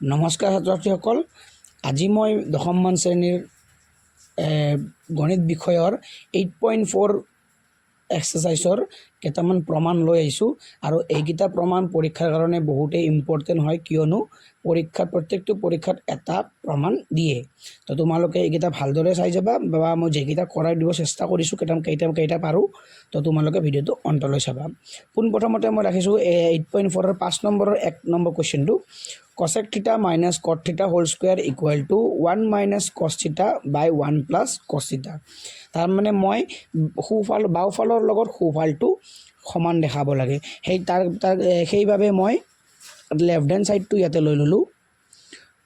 নমস্কাৰ ছাত্ৰ-ছাত্ৰীসকল, আজি মই দশমমান শ্ৰেণীৰ গণিত বিষয়ৰ 8.4 এক্সাৰচাইজৰ কেইটামান প্ৰমাণ লৈ আহিছোঁ আৰু এইকেইটা প্ৰমাণ পৰীক্ষাৰ কাৰণে বহুতেই ইম্পৰ্টেণ্ট হয়, কিয়নো প্ৰত্যেকটো পৰীক্ষাত এটা প্ৰমাণ দিয়ে। তো তোমালোকে এইকেইটা ভালদৰে চাই যাবা বা মই যেইকেইটা কৰাই দিব চেষ্টা কৰিছোঁ, কেইটা পাৰোঁ, তো তোমালোকে ভিডিঅ'টো অন্তলৈ চাবা। পোনপ্ৰথমতে মই ৰাখিছোঁ 8.4ৰ 5 নম্বৰৰ 1 number কুৱেশ্যনটো, cosec theta minus cot theta whole square equal to 1 minus cos theta by 1 plus cos theta। তাৰ মানে মই বাওঁফালৰ লগত সোঁফালটো সমান দেখাব লাগে, সেইবাবে মই লেফ্ট হেণ্ড ছাইডটো ইয়াতে লৈ ল'লোঁ।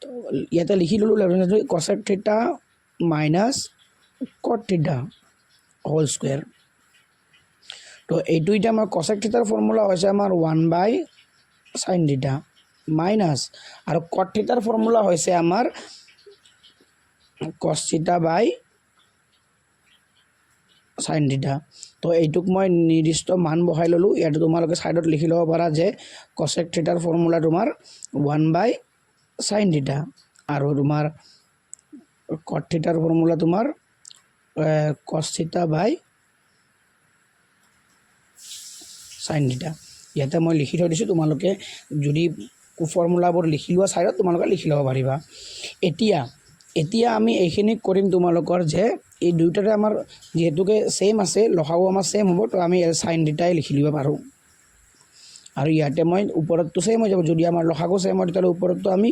তো ইয়াতে লিখি ল'লোঁ লেফ্ট হেণ্ড ছাইডটো cosec theta minus cot theta whole square। তো এইটো এতিয়া আমাৰ cosec thetaৰ ফৰ্মুলা হৈছে আমাৰ 1 by sin theta মাইনাছ আৰু cot thetaৰ ফৰ্মুলা হৈছে আমাৰ cos theta by sin theta। তো এইটোক মই নিৰ্দিষ্ট মান বহাই ল'লোঁ। ইয়াতে তোমালোকে ছাইডত লিখি ল'ব পাৰা যে cosec thetaৰ ফৰ্মুলা তোমাৰ 1 by sin theta আৰু তোমাৰ cot thetaৰ ফৰ্মুলা তোমাৰ cos theta by sin theta। ইয়াতে মই লিখি থৈ দিছোঁ, তোমালোকে যদি ফৰ্মুলাবোৰ লিখি লোৱা ছাইডত তোমালোকে লিখি ল'ব পাৰিবা। এতিয়া আমি এইখিনি কৰিম তোমালোকৰ যে এই দুয়োটাতে আমাৰ যিহেতুকে ছেইম আছে, লসাগু আমাৰ ছেইম হ'ব, তো আমি sin থিটাই লিখি দিব পাৰোঁ। আৰু ইয়াতে মই ওপৰতটো ছেইম হৈ যাব, যদি আমাৰ লসাগু ছেইম হয় তেতিয়াহ'লে ওপৰতটো আমি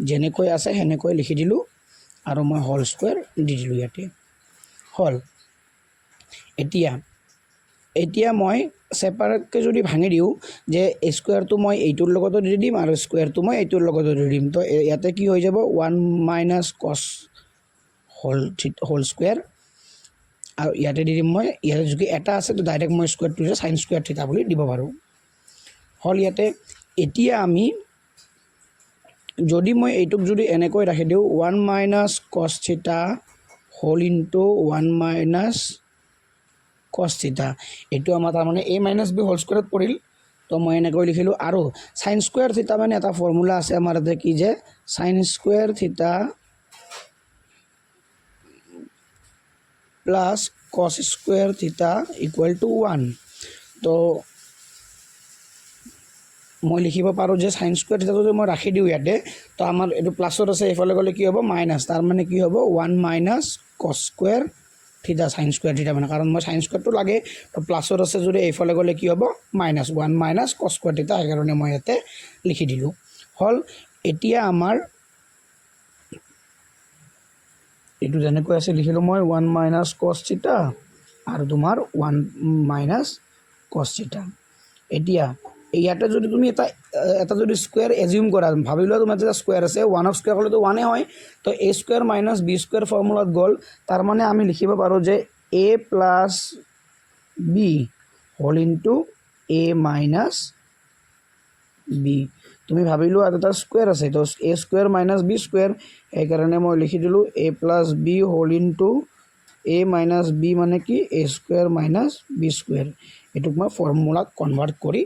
যেনেকৈ আছে সেনেকৈ লিখি দিলোঁ আৰু মই হোল স্কুৱেৰ দি দিলোঁ ইয়াতে হ'ল। এতিয়া মই ছেপাৰেটকৈ যদি ভাঙি দিওঁ যে স্কুৱেৰটো মই এইটোৰ লগতো দি দিম আৰু স্কুৱেৰটো মই এইটোৰ লগতো দি দিম, তো ইয়াতে কি হৈ যাব 1 minus cos হোল স্কুৱেৰ, আৰু ইয়াতে দি দিম মই, ইয়াতে যদি এটা আছে তো ডাইৰেক্ট মই স্কুৱেৰটো সাইন স্কুৱেৰ থিটা বুলি দিব পাৰোঁ হ'ল ইয়াতে। এতিয়া আমি যদি মই এইটোক যদি এনেকৈ ৰাখি দিওঁ 1 minus cos theta whole into 1 minus cos theta, এইটো আমাৰ তাৰমানে a minus b হোল স্কুৱেৰত পৰিল। তো মই এনেকৈ লিখিলোঁ আৰু সাইন স্কুৱেৰ থিটা মানে এটা ফৰ্মুলা আছে আমাৰ ইয়াতে কি যে সাইন স্কুৱেৰ থিটা প্লাছ cos স্কুৱেৰ থিটা ইকুৱেল টু 1। তো মই লিখিব পাৰোঁ যে সাইন স্কুৱেৰ থিটাটো যদি মই ৰাখি দিওঁ ইয়াতে, তো আমাৰ এইটো প্লাছত আছে, এইফালে গ'লে কি হ'ব মাইনাছ, তাৰ মানে কি হ'ব 1 minus cos square theta sine square থিটা, মানে কাৰণ মই সাইন স্কুৱেৰটো লাগে, তো প্লাছত আছে যদি এইফালে গ'লে কি হ'ব মাইনাছ 1 minus cos স্কুৱেৰ থিটা, সেইকাৰণে মই ইয়াতে লিখি দিলোঁ হ'ল। এতিয়া আমাৰ এইটো যেনেকৈ আছে লিখিলোঁ মই 1 minus cos theta আৰু তোমাৰ 1 minus cos theta। এতিয়া ইয়াতে যদি তুমি এটা যদি স্কুৱেৰ এজিউম কৰা, ভাবি লোৱা তোমাৰ এটা স্কুৱেৰ আছে, 1 স্কুৱেৰ হ'লেতো 1 হয়, তো a square minus b square ফৰ্মুলাত গ'ল, তাৰ মানে আমি লিখিব পাৰোঁ যে a plus b whole into a minus b। তুমি ভাবি লোৱা এটা স্কুৱেৰ আছে, তো a square minus b square, সেইকাৰণে মই লিখি দিলোঁ a plus b whole into a minus b মানে কি a square minus b square. এইটোক মই ফৰ্মুলাত কনভাৰ্ট কৰি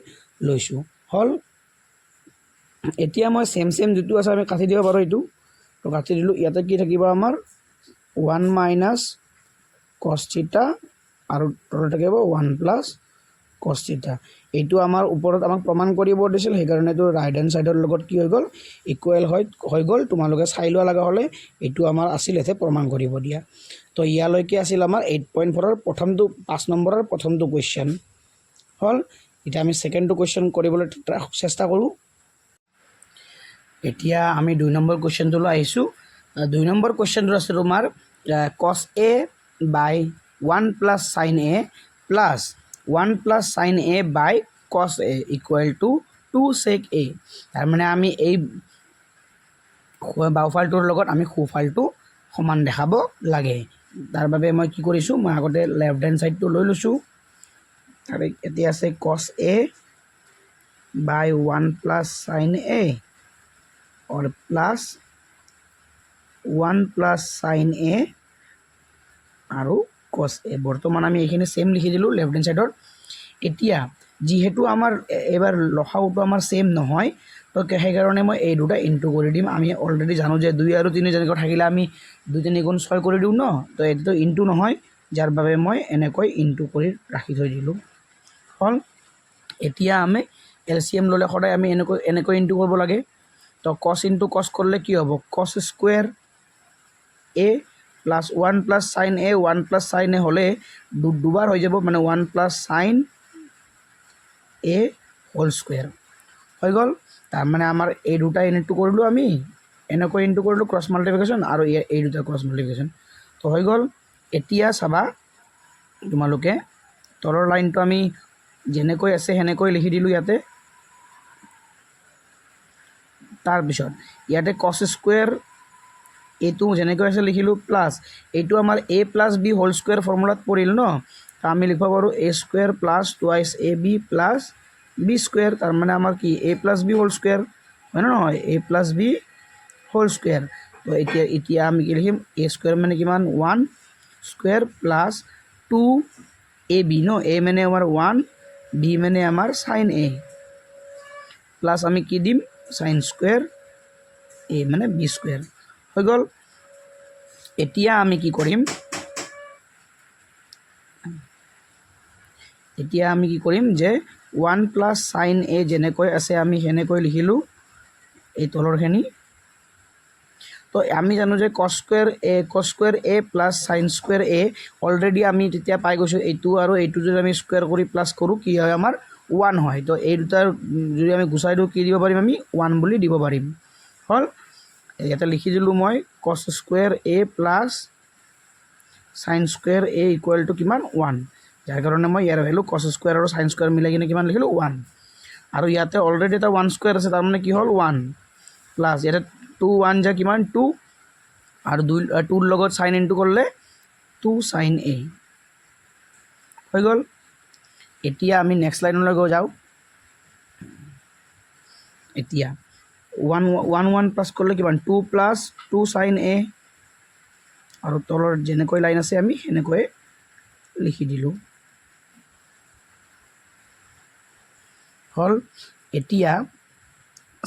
লৈছোঁ হ'ল। এতিয়া মই ছেম যিটো আছে আমি কাটি দিব পাৰোঁ, এইটো তো কাটি দিলোঁ। ইয়াতে কি থাকিব আমাৰ 1 minus cos theta আৰু তলত থাকিব 1 plus cos theta। এইটো আমাৰ ওপৰত আমাক প্ৰমাণ কৰিব দিছিল, সেইকাৰণে এইটো ৰাইট হেণ্ড ছাইডৰ লগত কি হৈ গ'ল ইকুৱেল হৈ গ'ল। তোমালোকে চাই লোৱা লগা হ'লে এইটো আমাৰ আছিল ইয়াতে প্ৰমাণ কৰিব দিয়া। তো ইয়ালৈকে আছিল আমাৰ 8.4ৰ 5 নম্বৰৰ প্ৰথমটো কুৱেশ্যন হ'ল। এতিয়া আমি ছেকেণ্ডটো কুৱেশ্যন কৰিবলৈ চেষ্টা কৰোঁ। এতিয়া আমি 2 নম্বৰ কুৱেশ্যনটোলৈ আহিছোঁ। 2 নম্বৰ কুৱেশ্যনটো আছে তোমাৰ cos a by 1 plus sin a plus 1 plus sin a by cos a equal to 2 sec a। তাৰমানে আমি এই বাওঁফালটোৰ লগত আমি সোঁফালটো সমান দেখাব লাগে। তাৰ বাবে মই কি কৰিছোঁ, মই আগতে লেফ্ট হেণ্ড ছাইডটো লৈ লৈছোঁ। আৰু এতিয়া আছে cos a by 1 plus sin a or plus 1 plus sin a আৰু cos a। বৰ্তমান আমি এইখিনি ছেইম লিখি দিলোঁ লেফ্ট হেণ্ড ছাইডত। এতিয়া যিহেতু আমাৰ এইবাৰ লসাগুটো আমাৰ ছেইম নহয়, তো সেইকাৰণে মই এই দুটা ইনটু কৰি দিম। আমি অলৰেডি জানো যে 2 আৰু 3 যেনেকৈ থাকিলে আমি 2 3 গুণ 6 কৰি দিওঁ ন, তো এইটো ইনটু নহয়, যাৰ বাবে মই এনেকৈ ইনটু কৰি ৰাখি থৈ দিলোঁ। হ'ল। এতিয়া আমি এলচিএম ল'লে সদায় আমি এনেকৈ ইনটু কৰিব লাগে। তো কছ ইনটু কছ কৰিলে কি হ'ব, কছ square A plus 1 plus sign A, 1 plus sign এ হ'লে দুবাৰ হৈ যাব, মানে 1 প্লাছ চাইন এ হোল স্কুৱেৰ হৈ গ'ল। তাৰমানে আমাৰ এই দুটা ইনটু কৰিলোঁ, আমি এনেকৈ ইনটু কৰিলোঁ ক্ৰছ মাল্টিপ্লিকেশ্যন, আৰু এই দুটা ক্ৰছ মাল্টিপ্লিকেশ্যন, তো হৈ গ'ল। এতিয়া চাবা তোমালোকে তলৰ লাইনটো আমি যেনেকৈ আছে সেনেকৈ লিখি দিলোঁ ইয়াতে। তাৰপিছত ইয়াতে কছ স্কুৱেৰ এইটো যেনেকৈ আছে লিখিলোঁ, প্লাছ এইটো আমাৰ a plus b whole square ফৰ্মুলাত পৰিল ন, তো আমি লিখিব পাৰোঁ a square plus twice a b plus b square, তাৰমানে আমাৰ কি a plus b whole square, হয় নে নহয়, a plus b whole square. তো এতিয়া আমি কি লিখিম, এ স্কুৱেৰ মানে কিমান 1 স্কুৱেৰ প্লাছ 2 এ বি ন, এ মানে আমাৰ 1, বি মানে আমাৰ চাইন এ, প্লাছ আমি কি দিম চাইন স্কুৱেৰ এ মানে বি স্কুৱেৰ হৈ গ'ল। এতিয়া আমি কি কৰিম, যে 1 প্লাছ চাইন এ যেনেকৈ আছে আমি সেনেকৈ লিখিলোঁ এই তলৰখিনি। তো আমি জানো যে কছ square A plus sign square A already আমি তেতিয়া পাই গৈছোঁ, এইটো আৰু এইটো যদি আমি স্কুৱেৰ কৰি প্লাছ কৰোঁ কি হয় আমাৰ 1 হয়। তো এই দুটাৰ যদি আমি গুচাই দিওঁ কি দিব পাৰিম, আমি 1 বুলি দিব পাৰিম। হ'ল। ইয়াতে লিখি দিলোঁ মই কছ square A plus sign square a equal to কিমান 1, যাৰ কাৰণে মই ইয়াৰ ভেলু কছ স্কুৱেৰ আৰু চাইন স্কুৱেৰ মিলাই কিনে কিমান লিখিলোঁ 1, আৰু ইয়াতে অলৰেডি এটা 1 স্কুৱেৰ আছে, তাৰমানে কি হ'ল 1, প্লাছ ইয়াতে 2 1 যা কিমান 2, আৰু 2ৰ লগত চাইন ইনটু কৰিলে 2 চাইন এ হৈ গ'ল। এতিয়া আমি নেক্সট লাইনলৈ যাওঁ। এতিয়া 1 1 প্লাছ কৰিলে কিমান 2 প্লাছ 2 চাইন এ, আৰু তলৰ যেনেকৈ লাইন আছে আমি সেনেকৈ লিখি দিলোঁ। হ'ল। এতিয়া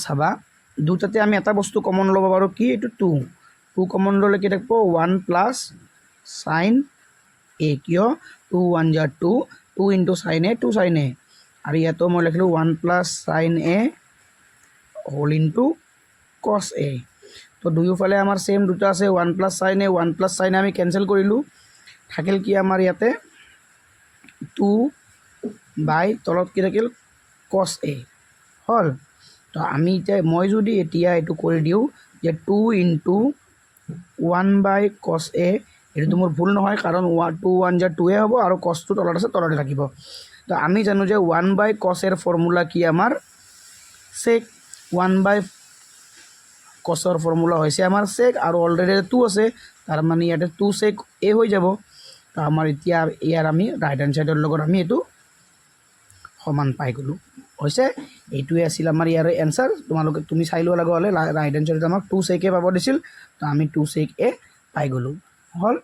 চাবা দুটাতে আমি এটা বস্তু কমন ল'ব পাৰোঁ, কি এইটো 2 কমন ল'লে কি থাকিব 1 প্লাছ চাইন এ, কিয় 2 1 যা 2 ইনটু চাইন এ 2 চাইন এ, আৰু ইয়াতো মই লিখিলোঁ 1 প্লাছ চাইন এ হোল ইনটু কছ এ। তো দুয়োফালে আমাৰ ছেম দুটা আছে, 1 প্লাছ চাইন এ 1 প্লাছ চাইন এ আমি কেঞ্চেল কৰিলোঁ, থাকিল কি আমাৰ ইয়াতে 2 বাই তলত কি থাকিল কছ এ। হ'ল। তো আমি মই যদি এতিয়া এইটো কৰি দিওঁ যে 2 ইনটু 1 বাই কছ এ, এইটো মোৰ ভুল নহয়, কাৰণ 2 1 যা 2 হ'ব, আৰু কছটো তলত আছে তলতে থাকিব। তো আমি জানো যে 1 বাই কছ এৰ ফৰ্মুলা কি আমাৰ চেক, 1 বাই কছৰ ফৰ্মুলা হৈছে আমাৰ চেক, আৰু অলৰেডি 2 আছে, তাৰমানে ইয়াতে 2 চেক এ হৈ যাব। তো আমাৰ এতিয়া ইয়াৰ আমি ৰাইট হেণ্ড চাইডৰ লগত আমি এইটো সমান পাই গ'লোঁ। হৈছে, এইটোৱে আছিল আমাৰ ইয়াৰ এনচাৰ। তুমি চাই লোৱা লগা হ'লে ৰাইট হেণ্ড চাইডত আমাক 2 চেক এ পাব দিছিল, তো আমি 2 চেক এ পাই গ'লোঁ। হ'ল।